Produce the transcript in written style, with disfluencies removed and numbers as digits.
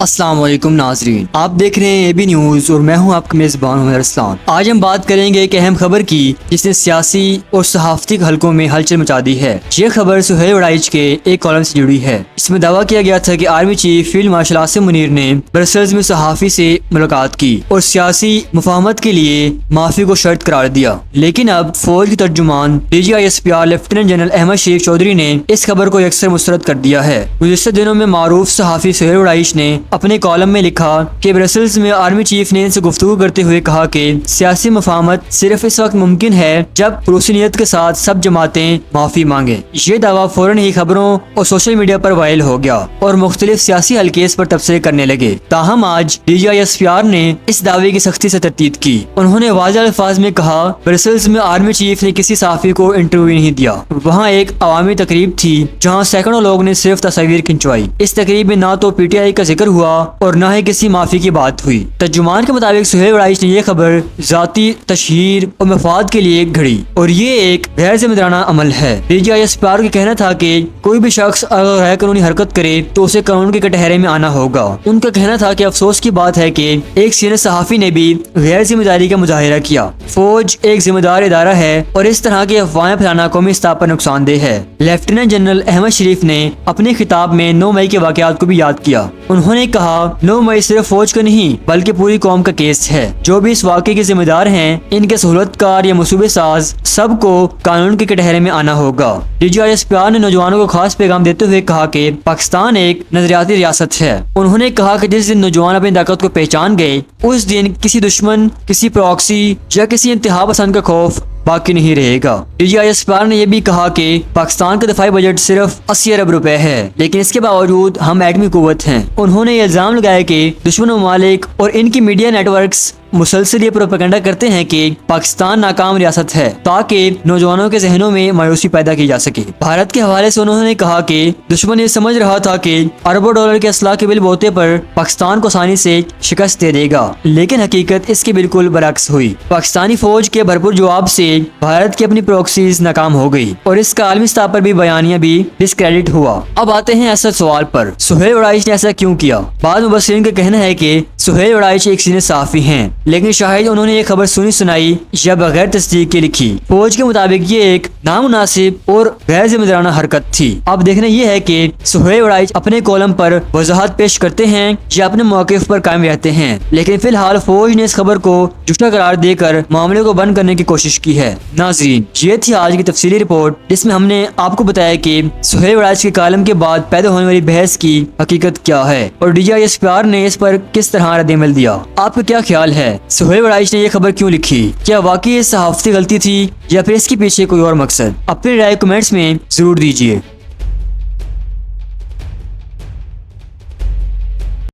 अस्सलाम वालेकुम नाजरीन, आप देख रहे हैं एबी न्यूज़ और मैं हूं आपका मेज़बान उमर अरसलान। आज हम बात करेंगे एक अहम खबर की जिसने सियासी और सहाफ़ती हलकों में हलचल मचा दी है। ये खबर सुहेल वड़ाइच के एक कॉलम से जुड़ी है। इसमें दावा किया गया था कि army chief field marshal Asim Munir ने ब्रसेल्स में सहाफ़ी से मुलाकात की और सियासी मुफाहमत के लिए माफी को शर्त करार दिया। लेकिन अब फौज के तर्जुमान DGISPR लेफ्टिनेंट जनरल अहमद शरीफ चौधरी ने इस खबर को अक्सर मुस्तरद कर दिया है। गुज़िश्ता दिनों में मारूफ सहाफ़ी सुहेल वड़ाइच ने अपने कॉलम में लिखा कि ब्रसेल्स में आर्मी चीफ ने इनसे गुफ्तगू करते हुए कहा कि सियासी मुफाहमत सिर्फ इस वक्त मुमकिन है जब पुरसनीयत के साथ सब जमातें माफी मांगे। ये दावा फौरन ही खबरों और सोशल मीडिया पर वायरल हो गया और मुख्तलिफ सियासी हल्के इस पर तबसरे करने लगे। ताहम आज DGISPR ने इस दावे की सख्ती से तरदीद की। उन्होंने वाज़ेह अल्फाज में कहा, ब्रसेल्स में आर्मी चीफ ने किसी सहाफ़ी को इंटरव्यू नहीं दिया। वहाँ एक अवामी तकरीब थी जहाँ सैकड़ों लोग ने सिर्फ तस्वीर खिंचवाई। इस तकरीब में ना तो PTI का जिक्र हुआ और न ही किसी माफी की बात हुई। तर्जुमान के मुताबिक सुहेल वड़ाइच ने यह खबर जाती तशहीर और मफाद के लिए घड़ी और ये एक गैर जिम्मेदाराना अमल है। DGISPR का कहना था कि कोई भी शख्स अगर गैर कानूनी हरकत करे तो उसे कानून के कटहरे में आना होगा। उनका कहना था कि अफसोस की बात है कि एक सीनियर सहाफी ने भी गैर जिम्मेदारी का मुजाहिरा किया। फौज एक जिम्मेदार इदारा है और इस तरह की अफवाहें फैलाना कौमी सतह पर नुकसानदेह है। लेफ्टिनेंट जनरल अहमद शरीफ ने अपने खिताब में 9 मई के वाकयात को भी याद किया। उन्होंने कहा, 9 मई सिर्फ फौज का नहीं बल्कि पूरी कौम का केस है। जो भी इस वाक़े के जिम्मेदार हैं, इनके सहूलतकार या मसूबे साज सबको कानून के कटहरे में आना होगा। DGISPR ने नौजवानों को खास पैगाम देते हुए कहा कि पाकिस्तान एक नजरियाती रियासत है। उन्होंने कहा कि जिस दिन नौजवान अपनी ताकत को पहचान गए उस दिन किसी दुश्मन, किसी प्रॉक्सी या किसी इंतहा पसंद का खौफ बाकी नहीं रहेगा। DGISPR ने यह भी कहा कि पाकिस्तान का दफाई बजट सिर्फ 80 अरब रुपए है, लेकिन इसके बावजूद हम एटमी कुव्वत हैं। उन्होंने इल्जाम लगाया कि दुश्मन ममालिक और इनकी मीडिया नेटवर्क्स मुसलसल ये प्रोपेगेंडा करते हैं कि पाकिस्तान नाकाम रियासत है ताकि नौजवानों के जहनों में मायूसी पैदा की जा सके। भारत के हवाले से उन्होंने कहा कि दुश्मन ये समझ रहा था कि अरबों डॉलर के असलाह के बिल बोते पर पाकिस्तान को आसानी से शिकस्त दे देगा, लेकिन हकीकत इसके बिल्कुल बरअक्स हुई। पाकिस्तानी फौज के भरपूर जवाब से भारत की अपनी प्रॉक्सीज नाकाम हो गई और इसका आलमी सतह पर भी बयानिया भी डिस्क्रेडिट हुआ। अब आते हैं असल सवाल पर, सुहेल वड़ाइच ने ऐसा क्यों किया? बाद मुबस्सिरीन का कहना है कि सुहेल वड़ाइच एक सीनियर सहाफी हैं, लेकिन शायद उन्होंने ये खबर सुनी सुनाई या बगैर तस्दीक के लिखी। फौज के मुताबिक ये एक नामुनासिब और गैर जिम्मेदाराना हरकत थी। अब देखना यह है कि सुहेल वड़ाइच अपने कॉलम पर वजाहत पेश करते हैं या अपने मौक़िफ़ पर कायम रहते हैं, लेकिन फिलहाल फौज ने इस खबर को झूठा करार देकर मामले को बंद करने की कोशिश की है। नाज़रीन, ये थी आज की तफसीली रिपोर्ट जिसमें हमने आपको बताया कि सुहेल वड़ाइच के कॉलम के बाद पैदा होने वाली बहस की हकीकत क्या है और DGISPR ने इस पर किस तरह रद्द-ए-अमल दिया। आपका क्या ख्याल है? सुहेल वड़ाइच ने यह खबर क्यों लिखी? क्या वाकई ये सहाफ़ती गलती थी या फिर इसके पीछे कोई और मकसद? अपनी राय कमेंट्स में जरूर दीजिए।